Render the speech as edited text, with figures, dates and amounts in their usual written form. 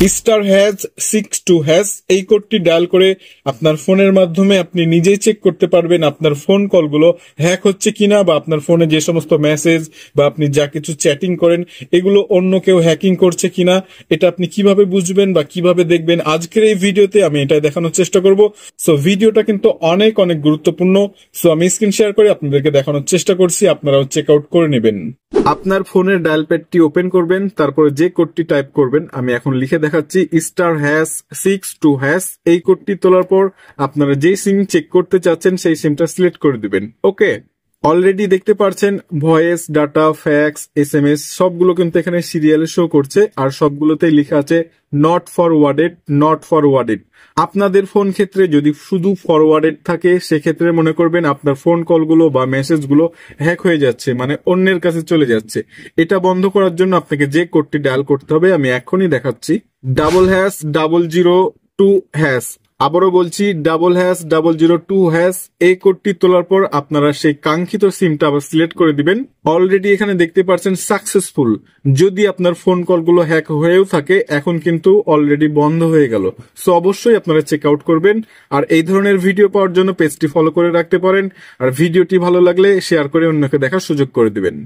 *6 এই কোডটি ডায়াল করে আপনার ফোনের মাধ্যমে আপনি নিজেই চেক করতে পারবেন আপনার ফোন কলগুলো হ্যাক হচ্ছে কিনা, বা আপনার ফোনে যে সমস্ত মেসেজ বা আপনি যা কিছু চ্যাটিং করেন এগুলো অন্য কেউ হ্যাকিং করছে কিনা। এটা আপনি কিভাবে বুঝবেন বা কিভাবে দেখবেন, আজকের এই ভিডিওতে আমি এটাই দেখানোর চেষ্টা করব। সো ভিডিওটা কিন্তু অনেক অনেক গুরুত্বপূর্ণ। সো আমি স্ক্রিন শেয়ার করে আপনাদেরকে দেখানোর চেষ্টা করছি, আপনারাও চেক আউট করে নেবেন। আপনার ফোনের ডায়াল প্যাডটি ওপেন করবেন, তারপরে যে কোডটি টাইপ করবেন আমি এখন লিখে দেখাচ্ছি *6 এই কোডটি তোলার পর আপনারা যে সিম চেক করতে চাচ্ছেন সেই সিমটা সিলেক্ট করে দিবেন। ওকে, অলরেডি দেখতে পাচ্ছেন ভয়েস, ডাটা, ফ্যাক্স, SMS সবগুলো কিন্তু এখানে সিরিয়ালে শো করছে, আর সবগুলোতেই লেখা আছে নট ফরওয়ার্ডেড। আপনাদের ফোন ক্ষেত্রে যদি শুধু ফরওয়ার্ডেড থাকে সেক্ষেত্রে মনে করবেন আপনার ফোন কলগুলো বা মেসেজগুলো হ্যাক হয়ে যাচ্ছে, মানে অন্যের কাছে চলে যাচ্ছে। এটা বন্ধ করার জন্য আপনাকে যে কোডটি ডায়াল করতে হবে আমি এখনই দেখাচ্ছি, #002#। আবারও বলছি #002#। এই কোডটি তোলার পর আপনারা সেই কাঙ্ক্ষিত সিমটা আবার সিলেক্ট করে দিবেন। অলরেডি এখানে দেখতে পাচ্ছেন সাকসেসফুল। যদি আপনার ফোন কলগুলো হ্যাক হয়েও থাকে এখন কিন্তু অলরেডি বন্ধ হয়ে গেল। সো অবশ্যই আপনারা চেক আউট করবেন। আর এই ধরনের ভিডিও পাওয়ার জন্য পেজটি ফলো করে রাখতে পারেন। আর ভিডিওটি ভালো লাগলে শেয়ার করে অন্যকে দেখার সুযোগ করে দিবেন।